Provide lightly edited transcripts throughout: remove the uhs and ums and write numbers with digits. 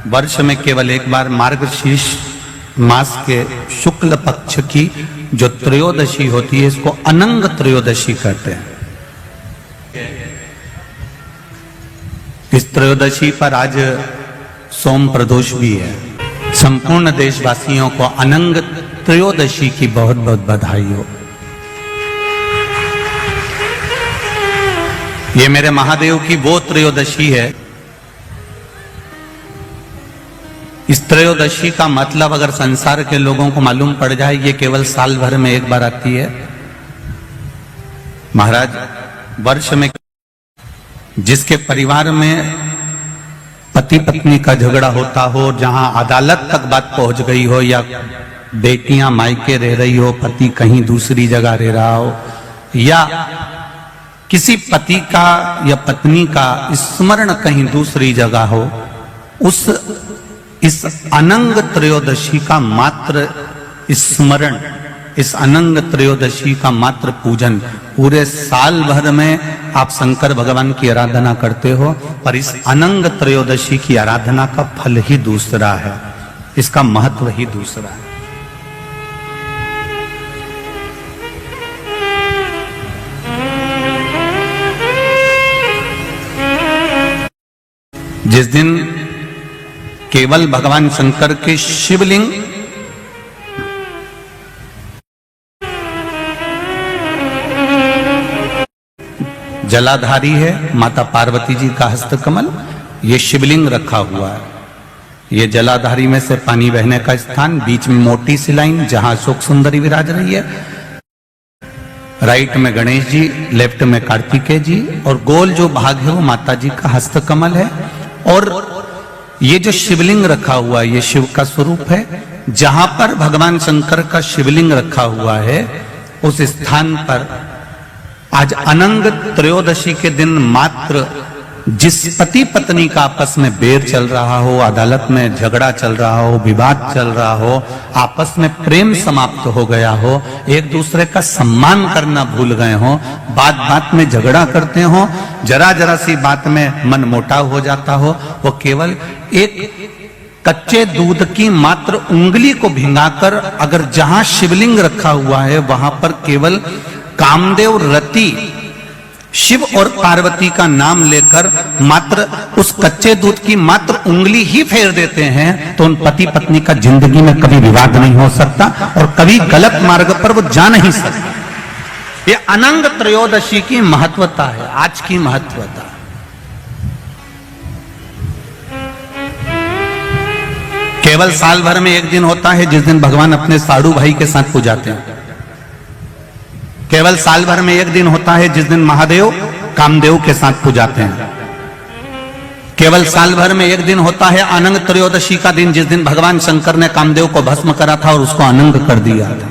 वर्ष में केवल एक बार मार्गशीर्ष मास के शुक्ल पक्ष की जो त्रयोदशी होती है, इसको अनंग त्रयोदशी कहते हैं। इस त्रयोदशी पर आज सोम प्रदोष भी है। संपूर्ण देशवासियों को अनंग त्रयोदशी की बहुत बहुत बधाई हो। ये मेरे महादेव की वो त्रयोदशी है। इस त्रयोदशी का मतलब अगर संसार के लोगों को मालूम पड़ जाए, ये केवल साल भर में एक बार आती है। महाराज, वर्ष में जिसके परिवार में पति पत्नी का झगड़ा होता हो, जहां अदालत तक बात पहुंच गई हो, या बेटियां मायके रह रही हो, पति कहीं दूसरी जगह रह रहा हो, या किसी पति का या पत्नी का स्मरण कहीं दूसरी जगह हो, इस अनंग त्रयोदशी का मात्र स्मरण, इस अनंग त्रयोदशी का मात्र पूजन, पूरे साल भर में आप शंकर भगवान की आराधना करते हो, पर इस अनंग त्रयोदशी की आराधना का फल ही दूसरा है, इसका महत्व ही दूसरा है। जिस दिन केवल भगवान शंकर के शिवलिंग जलाधारी है, माता पार्वती जी का हस्तकमल, ये शिवलिंग रखा हुआ है। ये जलाधारी में से पानी बहने का स्थान, बीच में मोटी सी लाइन जहां अशोक सुंदरी विराज रही है, राइट में गणेश जी, लेफ्ट में कार्तिकेय जी, और गोल जो भाग है वो माता जी का हस्तकमल है। और ये जो शिवलिंग रखा हुआ है, ये शिव का स्वरूप है। जहां पर भगवान शंकर का शिवलिंग रखा हुआ है, उस स्थान पर आज अनंग त्रयोदशी के दिन मात्र जिस पति पत्नी का आपस में बैर चल रहा हो, अदालत में झगड़ा चल रहा हो, विवाद चल रहा हो, आपस में प्रेम समाप्त हो गया हो, एक दूसरे का सम्मान करना भूल गए हो, बात बात में झगड़ा करते हो, जरा जरा सी बात में मन मोटाव हो जाता हो, वो केवल एक कच्चे दूध की मात्र उंगली को भिंगाकर अगर जहां शिवलिंग रखा हुआ है वहां पर केवल कामदेव रति शिव और पार्वती का नाम लेकर मात्र उस कच्चे दूध की मात्र उंगली ही फेर देते हैं, तो उन पति पत्नी का जिंदगी में कभी विवाद नहीं हो सकता और कभी गलत मार्ग पर वो जा नहीं सकते। ये अनंग त्रयोदशी की महत्वता है, आज की महत्वता। केवल साल भर में एक दिन होता है जिस दिन भगवान अपने साड़ू भाई के साथ पूजाते हैं। केवल साल भर में एक दिन होता है जिस दिन महादेव कामदेव के साथ पूजाते हैं। केवल साल भर में एक दिन होता है अनंग त्रयोदशी का दिन, जिस दिन भगवान शंकर ने कामदेव को भस्म करा था और उसको अनंग कर दिया था।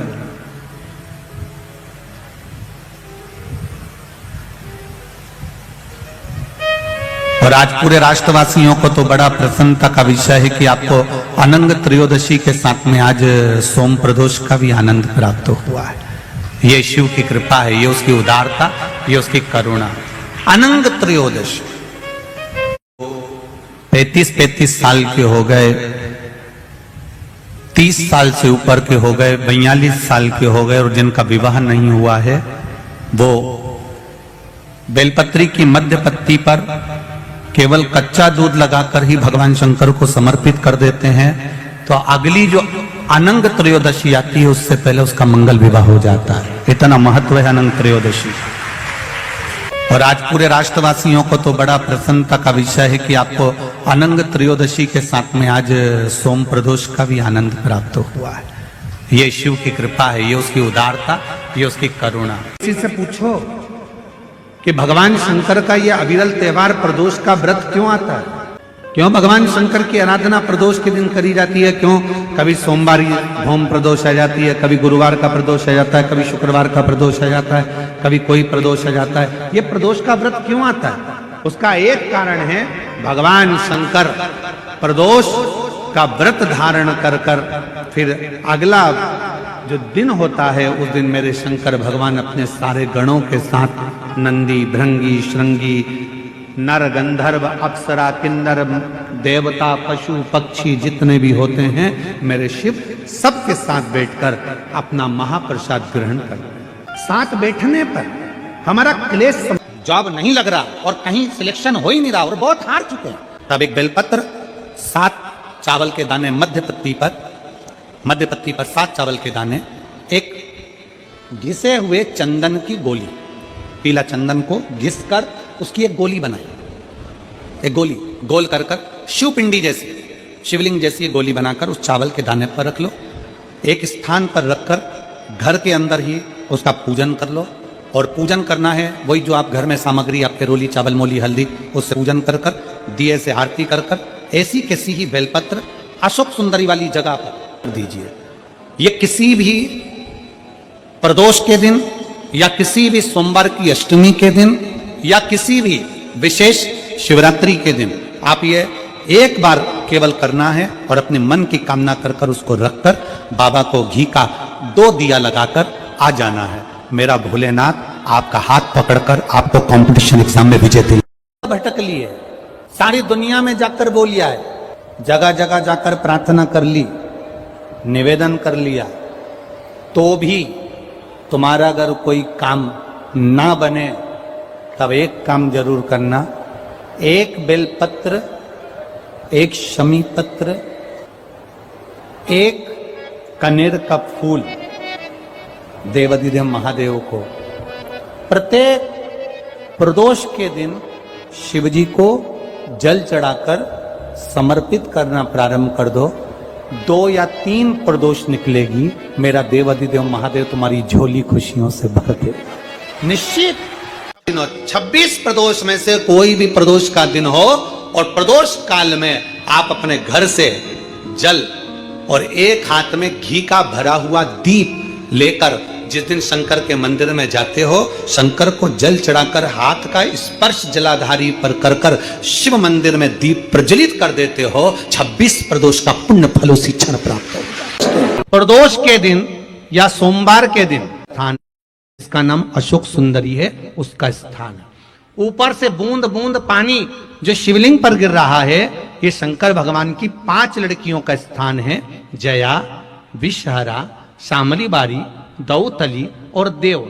और आज पूरे राष्ट्रवासियों को तो बड़ा प्रसन्नता का विषय है कि आपको अनंग त्रयोदशी के साथ में आज सोम प्रदोष का भी आनंद प्राप्त हुआ है। ये शिव की कृपा है, ये उसकी उदारता, ये उसकी करुणा। अनंग त्रयोदशी 35 साल के हो गए, 30 साल से ऊपर के हो गए, 42 साल के हो गए, और जिनका विवाह नहीं हुआ है वो बेलपत्री की मध्य पत्ती पर केवल कच्चा दूध लगाकर ही भगवान शंकर को समर्पित कर देते हैं, तो अगली जो अनंग त्रयोदशी आती है उससे पहले उसका मंगल विवाह हो जाता है। इतना महत्व है अनंग त्रयोदशी। और आज पूरे राष्ट्रवासियों को तो बड़ा प्रसन्नता का विषय है कि आपको अनंग त्रयोदशी के साथ में आज सोम प्रदोष का भी आनंद प्राप्त हुआ है। ये शिव की कृपा है, ये उसकी उदारता, ये उसकी करुणा। किसी से पूछो कि भगवान शंकर का ये अविरल त्योहार प्रदोष का व्रत क्यों आता है, क्यों भगवान शंकर की आराधना प्रदोष के दिन करी जाती है, क्यों कभी सोमवार भौम प्रदोष आ जाती है, कभी गुरुवार का प्रदोष आ जाता है, कभी शुक्रवार का प्रदोष आ जाता है, कभी कोई प्रदोष आ जाता है, ये प्रदोष का व्रत क्यों आता है? उसका एक कारण है, भगवान शंकर प्रदोष का व्रत धारण कर फिर अगला जो दिन होता है उस दिन मेरे शंकर भगवान अपने सारे गणों के साथ नंदी, भृंगी, श्रृंगी, नर गंधर्व अप्सरा किन्नर देवता पशु पक्षी जितने भी होते हैं मेरे शिव सबके साथ बैठकर अपना महाप्रसाद ग्रहण करते हैं। साथ बैठने पर हमारा क्लेश जॉब नहीं लग रहा और कहीं सिलेक्शन हो ही नहीं रहा और बहुत हार चुके हैं, तब एक बेलपत्र 7 चावल के दाने मध्य पत्ती पर 7 चावल के दाने, एक घिसे हुए चंदन की गोली, पीला चंदन को घिस कर उसकी एक गोली बनाई, एक गोली गोल कर शिवपिंडी जैसी शिवलिंग जैसी गोली बनाकर उस चावल के दाने पर रख लो। एक स्थान पर रखकर घर के अंदर ही उसका पूजन कर लो। और पूजन करना है वही जो आप घर में सामग्री आपके रोली चावल मोली हल्दी उससे पूजन कर दिए से आरती कर ऐसी किसी ही बेलपत्र अशोक सुंदरी वाली जगह पर दीजिए। ये किसी भी प्रदोष के दिन या किसी भी सोमवार की अष्टमी के दिन या किसी भी विशेष शिवरात्रि के दिन आप ये एक बार केवल करना है और अपने मन की कामना कर उसको रखकर बाबा को घी का 2 दिया लगाकर आ जाना है। मेरा भोलेनाथ आपका हाथ पकड़कर आपको कंपटीशन एग्जाम में विजय दिला। भटक लिए, सारी दुनिया में जाकर बोलिया है, जगह जगह जाकर प्रार्थना कर ली, निवेदन कर लिया, तो भी तुम्हारा अगर कोई काम ना बने तब एक काम जरूर करना, एक बेलपत्र, एक शमी पत्र, एक कनेर का फूल देवाधिदेव महादेव को प्रत्येक प्रदोष के दिन शिव जी को जल चढ़ाकर समर्पित करना प्रारंभ कर दो। 2 या 3 प्रदोष निकलेगी, मेरा देवाधिदेव महादेव तुम्हारी झोली खुशियों से भर दे। निश्चित 26 प्रदोष में से कोई भी प्रदोष का दिन हो और प्रदोष काल में आप अपने घर से जल और एक हाथ में घी का भरा हुआ दीप लेकर जिस दिन शंकर के मंदिर में जाते हो, शंकर को जल चढ़ाकर हाथ का स्पर्श जलाधारी पर कर शिव मंदिर में दीप प्रज्वलित कर देते हो, 26 प्रदोष का पुण्य फल उसी क्षण प्राप्त हो। प्रदोष के दिन या सोमवार के दिन स्थान, इसका नाम अशोक सुंदरी है, उसका स्थान है। ऊपर से बूंद बूंद पानी जो शिवलिंग पर गिर रहा है, ये शंकर भगवान की 5 लड़कियों का स्थान है, जया, विषहरा, शामली बारी, दौतली और देव।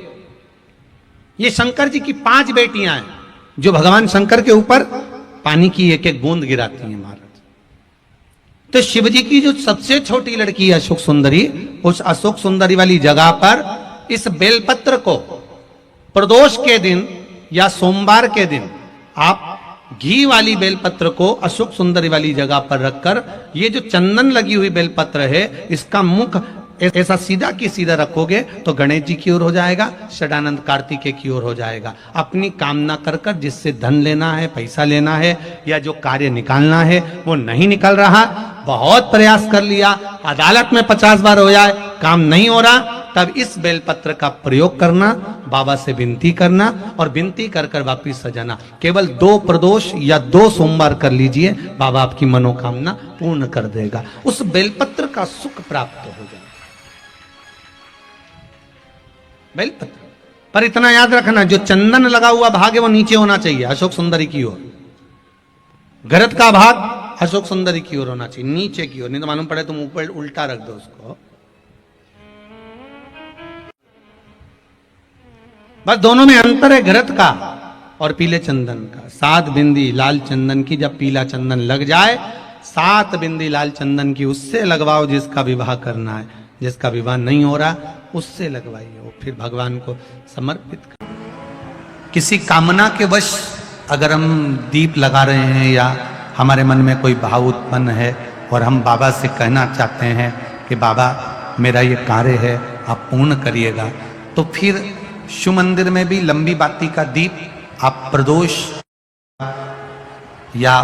ये शंकर जी की 5 बेटियां हैं जो भगवान शंकर के ऊपर पानी की एक एक बूंद गिराती हैं महाराज। तो शिव जी की जो सबसे छोटी लड़की है अशोक सुंदरी, उस अशोक सुंदरी वाली जगह पर इस बेलपत्र को प्रदोष के दिन या सोमवार के दिन आप घी वाली बेलपत्र को अशोक सुंदरी वाली जगह पर रखकर, ये जो चंदन लगी हुई बेलपत्र है इसका मुख ऐसा सीधा की सीधा रखोगे तो गणेश जी की ओर हो जाएगा, षडानंद कार्तिकेय की ओर हो जाएगा। अपनी कामना कर कर जिससे धन लेना है, पैसा लेना है या जो कार्य निकालना है वो नहीं निकल रहा, बहुत प्रयास कर लिया, अदालत में 50 बार हो जाए, काम नहीं हो रहा, तब इस बेलपत्र का प्रयोग करना, बाबा से विनती करना और विनती कर कर वापिस सजाना। केवल 2 प्रदोष या 2 सोमवार कर लीजिए, बाबा आपकी मनोकामना पूर्ण कर देगा। उस बेलपत्र का सुख प्राप्त हो जाए। बेलपत्र पर इतना याद रखना, जो चंदन लगा हुआ भाग है वो नीचे होना चाहिए, अशोक सुंदरी की ओर। घरत का भाग अशोक सुंदरी की ओर होना चाहिए, नीचे की ओर, नहीं तो मालूम पड़े तुम ऊपर उल्टा रख दो उसको। बस दोनों में अंतर है घरत का और पीले चंदन का। 7 बिंदी लाल चंदन की जब पीला चंदन लग जाए, 7 बिंदी लाल चंदन की उससे लगवाओ जिसका विवाह करना है, जिसका विवाह नहीं हो रहा उससे लगवाइए, वो फिर भगवान को समर्पित कर। किसी कामना के वश अगर हम दीप लगा रहे हैं या हमारे मन में कोई भाव उत्पन्न है और हम बाबा से कहना चाहते हैं कि बाबा मेरा ये कार्य है आप पूर्ण करिएगा, तो फिर शिव मंदिर में भी लंबी बाती का दीप आप प्रदोष या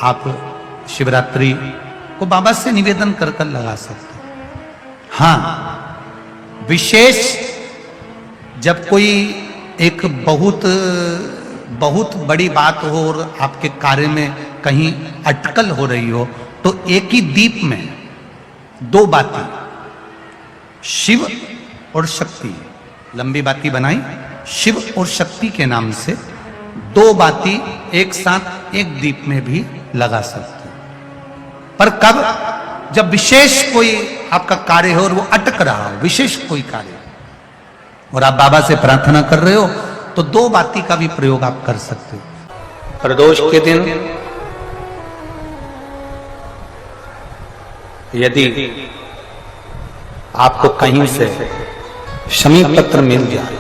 आप शिवरात्रि को बाबा से निवेदन कर कर लगा सकते। हाँ, विशेष जब कोई एक बहुत बड़ी बात हो और आपके कार्य में कहीं अटकल हो रही हो, तो एक ही दीप में 2 बाती, शिव और शक्ति, लंबी बाती बनाई शिव और शक्ति के नाम से, 2 बाती एक साथ एक दीप में भी लगा सकते हैं। पर कब? जब विशेष कोई आपका कार्य हो और वो अटक रहा हो, विशेष कोई कार्य, और आप बाबा से प्रार्थना कर रहे हो, तो 2 बाती का भी प्रयोग आप कर सकते हो। प्रदोष के दिन यदि आपको कहीं से शमी पत्र मिल जाए,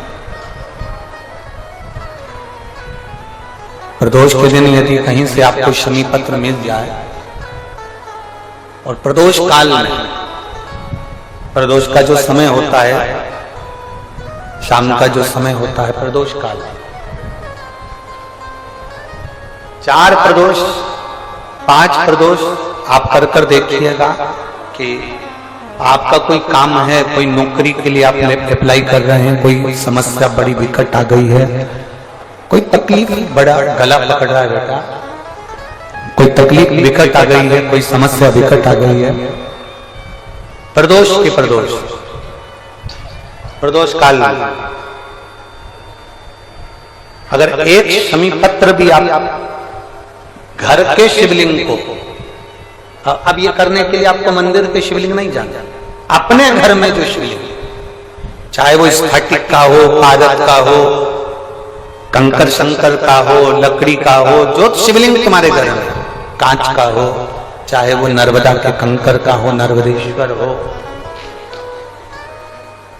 प्रदोष के दिन यदि कहीं से आपको शमी पत्र मिल जाए, और प्रदोष काल में, प्रदोष का जो समय होता है, शाम का जो समय होता है प्रदोष काल, 4 प्रदोष 5 प्रदोष आप कर देखिएगा कि आपका कोई काम है, कोई नौकरी के लिए आप अप्लाई कर रहे हैं, कोई समस्या बड़ी विकट आ गई है, कोई तकलीफ, बड़ा गला पकड़ रहा है बेटा, कोई तकलीफ विकट आ गई है, कोई समस्या विकट आ गई है, प्रदोष के प्रदोष काल में अगर एक शमी पत्र भी आप घर के शिवलिंग को, अब ये करने के लिए आपको मंदिर के शिवलिंग नहीं जाना, अपने घर में जो शिवलिंग, चाहे वो स्फटिक का हो, पारद का हो, कंकर शंकर का हो, लकड़ी का हो, जो शिवलिंग तुम्हारे घर में, कांच का हो, चाहे वो नर्मदा के कंकर का हो, नर्मदेश्वर हो,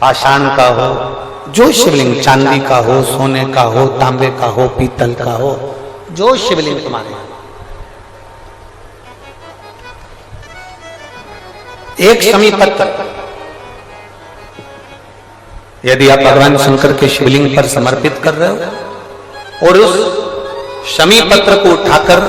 पाषाण का हो, जो शिवलिंग, चांदी का हो, सोने का हो, तांबे का हो, पीतल का हो, जो शिवलिंग तुम्हारे, एक शमी पत्र यदि आप भगवान शंकर के शिवलिंग पर समर्पित कर रहे हो, और उस शमी पत्र को उठाकर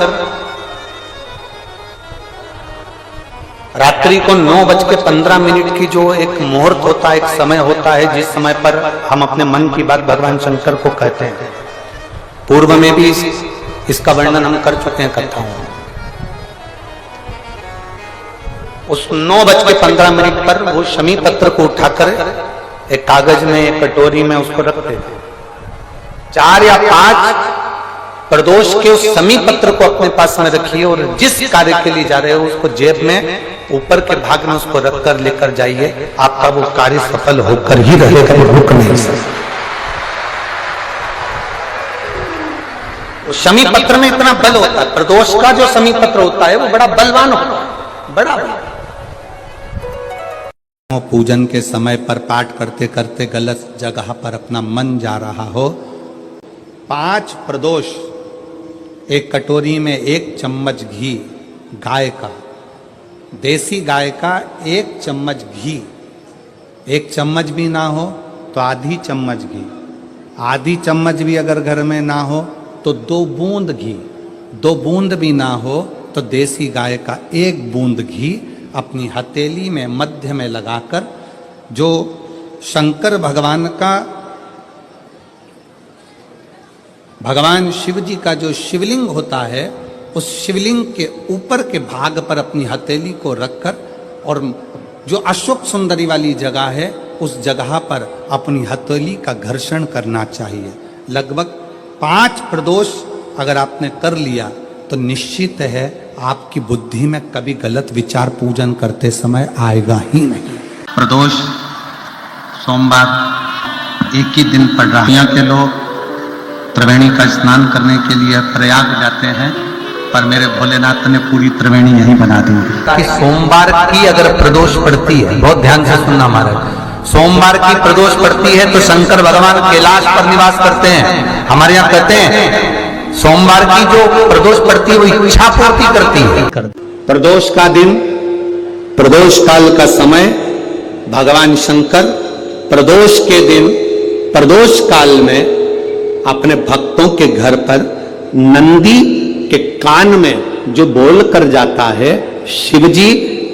रात्रि को 9:15 की जो एक मुहूर्त होता है, एक समय होता है, जिस समय पर हम अपने मन की बात भगवान शंकर को कहते हैं, पूर्व में भी इसका वर्णन हम कर चुके हैं कथाओं में। उस 9:15 पर वो शमी पत्र को उठाकर एक कागज में, एक कटोरी में उसको रखते थे। 4 या 5 प्रदोष के उस शमी पत्र को अपने पास में रखिए, और जिस कार्य के लिए जा रहे हो उसको जेब में ऊपर के भाग में उसको रखकर लेकर जाइए, आपका वो कार्य सफल होकर ही रहेगा, रुक नहीं सकता। उस शमी पत्र में इतना बल होता है, प्रदोष का जो शमी पत्र होता है वो बड़ा बलवान होता है, बड़ा बल। पूजन के समय पर पाठ करते करते गलत जगह पर अपना मन जा रहा हो, 5 प्रदोष एक कटोरी में 1 चम्मच घी, गाय का, देसी गाय का 1 चम्मच घी, 1 चम्मच भी ना हो तो आधी चम्मच घी, आधी चम्मच भी अगर घर में ना हो तो 2 बूंद घी, 2 बूंद भी ना हो तो देसी गाय का 1 बूंद घी अपनी हथेली में मध्य में लगाकर, जो शंकर भगवान का, भगवान शिव जी का जो शिवलिंग होता है, उस शिवलिंग के ऊपर के भाग पर अपनी हथेली को रखकर, और जो अशोक सुंदरी वाली जगह है उस जगह पर अपनी हथेली का घर्षण करना चाहिए। लगभग 5 प्रदोष अगर आपने कर लिया तो निश्चित है आपकी बुद्धि में कभी गलत विचार पूजन करते समय आएगा ही नहीं। प्रदोष सोमवार एक ही दिन पड़ रहा है। यहाँ के लोग त्रिवेणी का स्नान करने के लिए प्रयाग जाते हैं, पर मेरे भोलेनाथ ने पूरी त्रिवेणी यहीं बना दी कि सोमवार की अगर प्रदोष पड़ती है, बहुत ध्यान से सुनना महाराज, सोमवार की प्रदोष पड़ती है तो शंकर भगवान कैलाश पर निवास करते हैं। हमारे यहाँ कहते हैं सोमवार की जो प्रदोष पड़ती है वो इच्छा पूर्ति करती है। प्रदोष का दिन, प्रदोष काल का समय, भगवान शंकर प्रदोष के दिन, प्रदोष काल में अपने भक्तों के घर पर नंदी के कान में जो बोल कर जाता है, शिवजी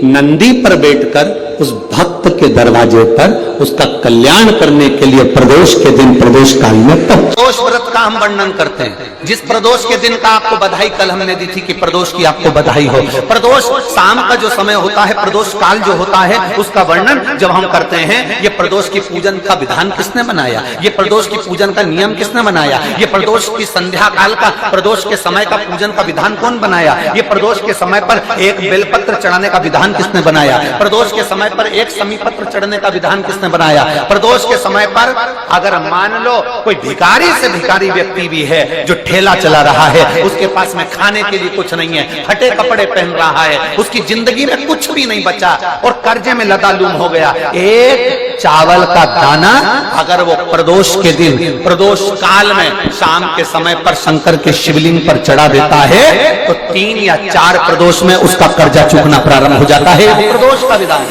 नंदी पर बैठकर उस भक्त के दरवाजे पर उसका कल्याण करने के लिए प्रदोष के दिन, प्रदोष काल में प्रदोष व्रत का का हम वर्णन करते हैं। जिस प्रदोष के दिन का आपको बधाई कल हमने दी थी कि प्रदोष की आपको बधाई हो, प्रदोष शाम का जो समय होता है, प्रदोष काल जो होता है, उसका वर्णन जब हम करते हैं, ये प्रदोष की पूजन का विधान किसने बनाया, ये प्रदोष की पूजन का नियम किसने बनाया, ये प्रदोष की संध्या काल का, प्रदोष के समय का पूजन का विधान कौन बनाया, ये प्रदोष के समय पर एक बेलपत्र चढ़ाने का विधान किसने बनाया, प्रदोष के समय पर एक समीपत्र चढ़ने का विधान किसने बनाया, प्रदोष के समय पर अगर मान लो कोई भिखारी से भिखारी व्यक्ति भी है जो ठेला चला रहा है, उसके पास में खाने के लिए कुछ नहीं है, फटे कपड़े पहन रहा है, उसकी जिंदगी में कुछ भी नहीं बचा और कर्जे में लदालूम हो गया, एक चावल का दाना अगर वो प्रदोष के दिन, प्रदोष काल में शाम के समय पर शंकर के शिवलिंग पर चढ़ा देता है तो 3 या 4 प्रदोष में उसका कर्जा चूकना प्रारंभ हो जाता है। प्रदोष का विधान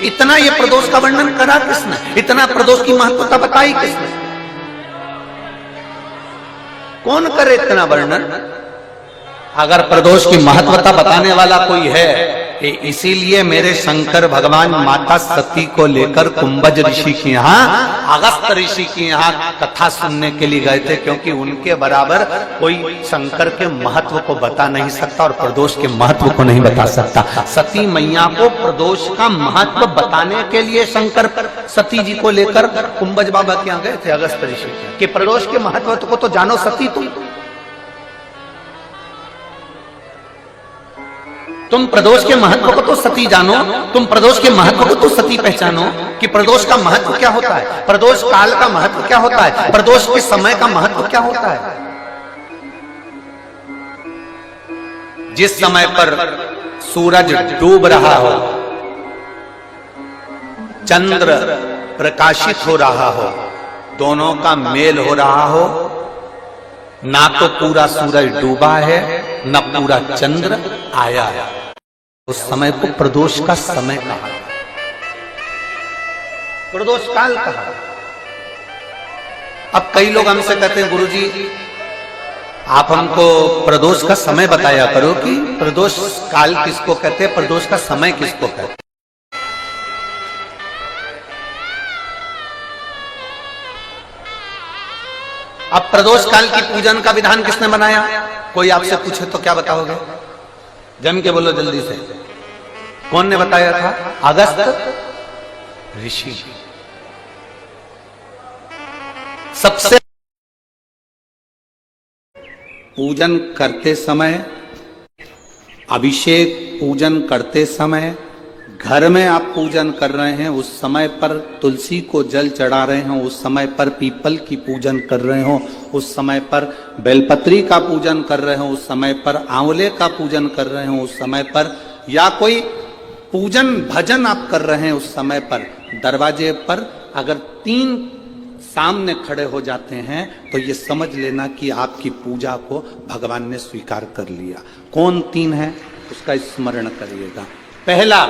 इतना ये प्रदोष का वर्णन करा किसने, इतना प्रदोष की महत्वता बताई किसने, कौन करे इतना वर्णन। अगर प्रदोष की महत्वता बताने वाला कोई है, इसीलिए मेरे शंकर भगवान माता सती को लेकर कुंभज ऋषि के यहाँ, अगस्त ऋषि के यहाँ कथा सुनने के लिए गए थे, क्योंकि उनके बराबर कोई शंकर के महत्व को बता नहीं सकता और प्रदोष के महत्व को नहीं बता सकता। सती मैया को प्रदोष का महत्व बताने के लिए शंकर सती जी को लेकर कुंभज बाबा के यहाँ गए थे, अगस्त ऋषि के, प्रदोष के महत्व को तो जानो सती तुम प्रदोष के महत्व को तो सती जानो, तुम प्रदोष के महत्व को तो सती पहचानो कि प्रदोष का महत्व क्या होता है, प्रदोष काल का महत्व क्या होता है, प्रदोष के समय का महत्व क्या होता है। जिस समय पर सूरज डूब रहा हो, चंद्र प्रकाशित हो रहा हो, दोनों का मेल हो रहा हो, ना तो पूरा सूरज डूबा है न पूरा चंद्र आया है, उस समय को प्रदोष का समय कहा, प्रदोष काल कहा। अब कई लोग हमसे कहते हैं गुरुजी आप हमको प्रदोष का समय बताया करो कि प्रदोष काल किसको कहते हैं, प्रदोष का समय किसको कहते हैं। अब प्रदोष काल की पूजन का विधान किसने बनाया, कोई आपसे पूछे तो क्या बताओगे, जम के बोलो जल्दी से, कौन ने बताया था, अगस्त ऋषि। सबसे पूजन करते समय, अभिषेक पूजन करते समय, घर में आप पूजन कर रहे हैं उस समय पर तुलसी को जल चढ़ा रहे हो, उस समय पर पीपल की पूजन कर रहे हो, उस समय पर बेलपत्री का पूजन कर रहे हो, उस समय पर आंवले का पूजन कर रहे हो, उस समय पर या कोई पूजन भजन आप कर रहे हैं, उस समय पर दरवाजे पर अगर 3 सामने खड़े हो जाते हैं तो ये समझ लेना कि आपकी पूजा को भगवान ने स्वीकार कर लिया। कौन 3 है उसका स्मरण करिएगा। पहला,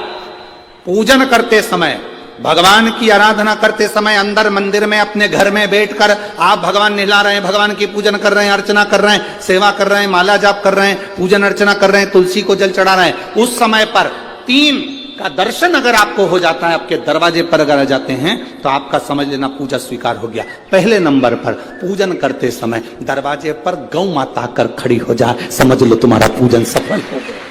पूजन करते समय, भगवान की आराधना करते समय अंदर मंदिर में अपने घर में बैठकर आप भगवान निहला रहे हैं, भगवान की पूजन कर रहे हैं, अर्चना कर रहे हैं, सेवा कर रहे हैं, माला जाप कर रहे हैं, पूजन अर्चना कर रहे हैं, तुलसी को जल चढ़ा रहे हैं, उस समय पर 3 का दर्शन अगर आपको हो जाता है, आपके दरवाजे पर अगर आ जाते हैं तो आपका समझ लेना पूजा स्वीकार हो गया। पहले नंबर पर पूजन करते समय दरवाजे पर गौ माता आकर खड़ी हो जाए, समझ लो तुम्हारा पूजन सफल हो गया।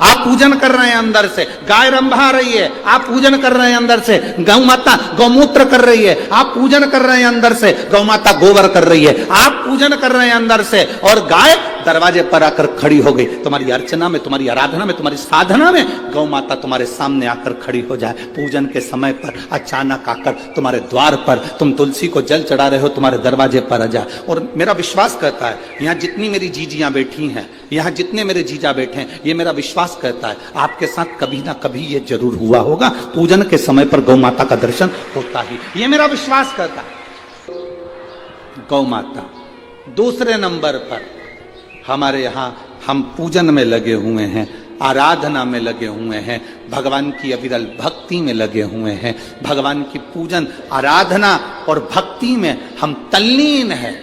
आप पूजन कर रहे हैं अंदर से, गाय रंभा रही है, आप पूजन कर रहे हैं अंदर से, गौ माता गौमूत्र कर रही है, आप पूजन कर रहे हैं अंदर से, गौ माता गोबर कर रही है, आप पूजन कर रहे हैं अंदर से और गाय दरवाजे पर आकर खड़ी हो गई। तुम्हारी अर्चना में, तुम्हारी आराधना में, तुम्हारी साधना में गौ माता तुम्हारे सामने आकर खड़ी हो जाए। पूजन के समय पर अचानक आकर तुम्हारे द्वार पर, तुम तुलसी को जल चढ़ा रहे हो, तुम्हारे दरवाजे पर आ जाए। और मेरा विश्वास कहता है, यहाँ जितनी मेरी जीजियां बैठी हैं, यहाँ जितने मेरे जीजा बैठे हैं, ये मेरा विश्वास कहता है आपके साथ कभी ना कभी ये जरूर हुआ होगा, पूजन के समय पर गौ माता का दर्शन होता ही, ये मेरा विश्वास कहता है। गौ माता। दूसरे नंबर पर हमारे यहाँ हम पूजन में लगे हुए हैं, आराधना में लगे हुए हैं, भगवान की अविरल भक्ति में लगे हुए हैं, भगवान की पूजन, आराधना और भक्ति में हम तल्लीन हैं।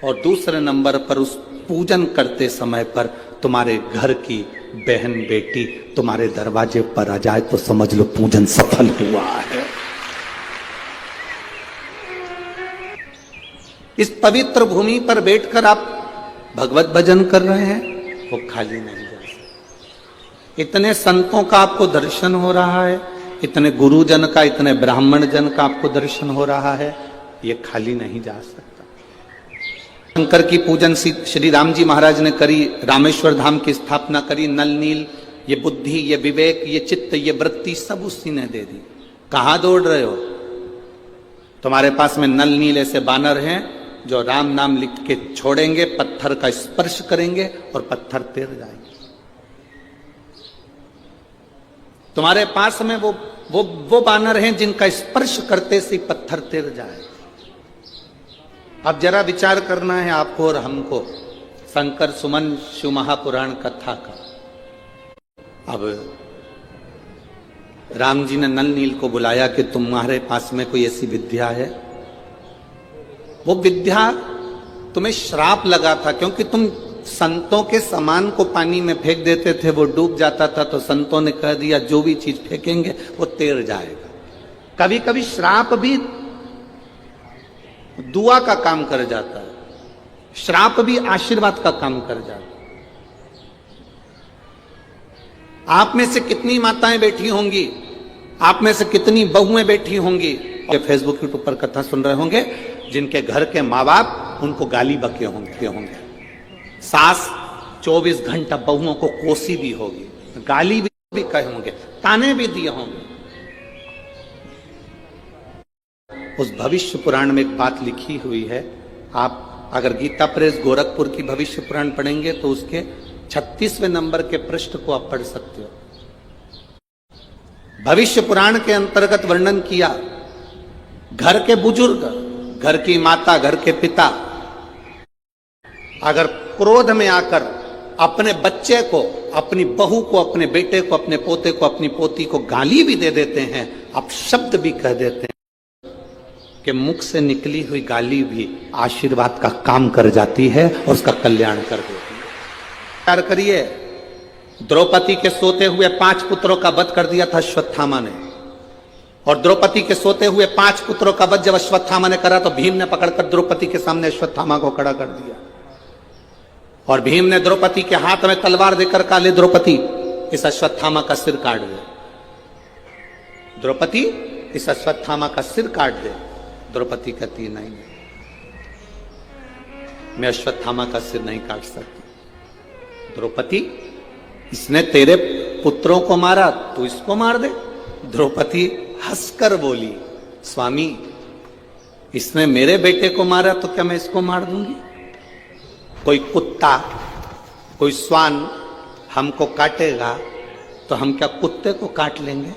और दूसरे नंबर पर उस पूजन करते समय पर तुम्हारे घर की बहन बेटी तुम्हारे दरवाजे पर आ जाए तो समझ लो पूजन सफल हुआ है। इस पवित्र भूमि पर बैठकर आप भगवत भजन कर रहे हैं, वो खाली नहीं जा सकता। इतने संतों का आपको दर्शन हो रहा है, इतने गुरुजन का, इतने ब्राह्मण जन का आपको दर्शन हो रहा है, ये खाली नहीं जा सकता। शंकर की पूजन श्री राम जी महाराज ने करी, रामेश्वर धाम की स्थापना करी, नल नील, ये बुद्धि, ये विवेक, ये चित्त, ये वृत्ति सब उसी ने दे दी। कहां दौड़ रहे हो? तुम्हारे पास में नल नील ऐसे बानर हैं जो राम नाम लिख के छोड़ेंगे, पत्थर का स्पर्श करेंगे और पत्थर तैर जाएंगे। तुम्हारे पास में वो बानर हैं जिनका स्पर्श करते से पत्थर तैर जाए। अब जरा विचार करना है आपको और हमको शंकर सुमन शिव महापुराण कथा का। अब राम जी ने नल नील को बुलाया कि तुम्हारे पास में कोई ऐसी विद्या है। वो विद्या तुम्हें श्राप लगा था, क्योंकि तुम संतों के सामान को पानी में फेंक देते थे, वो डूब जाता था, तो संतों ने कह दिया जो भी चीज फेंकेंगे वो तैर जाएगा। कभी कभी श्राप भी दुआ का काम कर जाता है, श्राप भी आशीर्वाद का काम कर जाता है। आप में से कितनी माताएं बैठी होंगी, आप में से कितनी बहुएं बैठी होंगी, फेसबुक यूट्यूब पर कथा सुन रहे होंगे, जिनके घर के माँ बाप उनको गाली बके होंगे। सास 24 घंटा बहुओं को कोसी भी होगी, गाली भी कहे होंगे, ताने भी दिए होंगे। उस भविष्य पुराण में एक बात लिखी हुई है, आप अगर गीता प्रेस गोरखपुर की भविष्य पुराण पढ़ेंगे तो उसके 36वें नंबर के पृष्ठ को आप पढ़ सकते हो। भविष्य पुराण के अंतर्गत वर्णन किया, घर के बुजुर्ग, घर की माता, घर के पिता अगर क्रोध में आकर अपने बच्चे को, अपनी बहू को, अपने बेटे को, अपने पोते को, अपनी पोती को गाली भी दे देते हैं, अपशब्द भी कह देते हैं, कि मुख से निकली हुई गाली भी आशीर्वाद का काम कर जाती है और उसका कल्याण कर देती है। विचार करिए, द्रौपदी के सोते हुए 5 पुत्रों का वध कर दिया था अश्वत्थामा ने, और द्रौपदी के सोते हुए 5 पुत्रों का वध जब अश्वत्थामा ने करा तो भीम ने पकड़कर द्रौपदी के सामने अश्वत्थामा को खड़ा कर दिया, और भीम ने द्रौपदी के हाथ में तलवार देकर कहा, ले द्रौपदी इस अश्वत्थामा का सिर काट दे। द्रौपदी इस अश्वत्थामा का सिर काट दे। द्रौपदी कहती नहीं, मैं अश्वत्थामा का सिर नहीं काट सकती। द्रौपदी, इसने तेरे पुत्रों को मारा, तू इसको मार दे। द्रौपदी हंसकर बोली, स्वामी इसने मेरे बेटे को मारा तो क्या मैं इसको मार दूंगी? कोई कुत्ता, कोई श्वान हमको काटेगा तो हम क्या कुत्ते को काट लेंगे?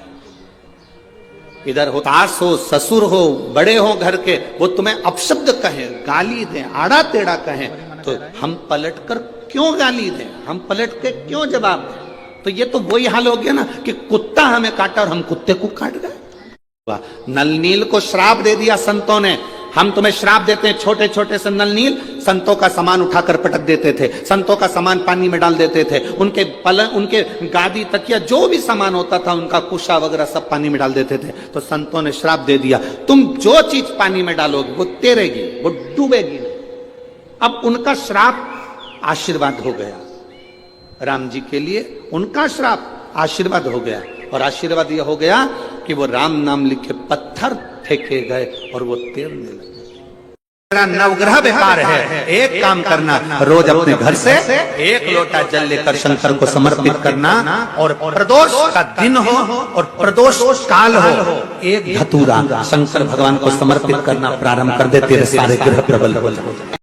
इधर हो सास हो, ससुर हो, बड़े हो घर के, वो तुम्हें अपशब्द कहें, गाली दें, आड़ा टेढ़ा कहें, तो हम पलटकर क्यों गाली दें, हम पलट के क्यों जवाब दें? तो ये तो वही हाल हो गया ना कि कुत्ता हमें काटा और हम कुत्ते को काट गए। नल नील को श्राप दे दिया संतों ने। हम तुम्हें श्राप देते हैं, छोटे छोटे से नल नील संतों का सामान उठाकर पटक देते थे, संतों का सामान पानी में डाल देते थे, उनके पलंग, उनके गादी, तकिया, जो भी सामान होता था, उनका कुशा वगैरह सब पानी में डाल देते थे। तो संतों ने श्राप दे दिया, तुम जो चीज पानी में डालोगे वो तैरेगी, वो डूबेगी नहीं। अब उनका श्राप आशीर्वाद हो गया, राम जी के लिए उनका श्राप आशीर्वाद हो गया, और आशीर्वाद यह हो गया कि वो राम नाम लिखे पत्थर फेंके गए और वो तैरने लगे। नवग्रह व्यापार है, एक काम करना, रोज अपने घर से 1 लोटा जल लेकर शंकर को समर्पित करना, और प्रदोष का दिन हो और प्रदोष काल हो, एक धतूरा शंकर भगवान को समर्पित करना प्रारंभ कर देते हैं, सारे ग्रह प्रबल हो जाते हैं।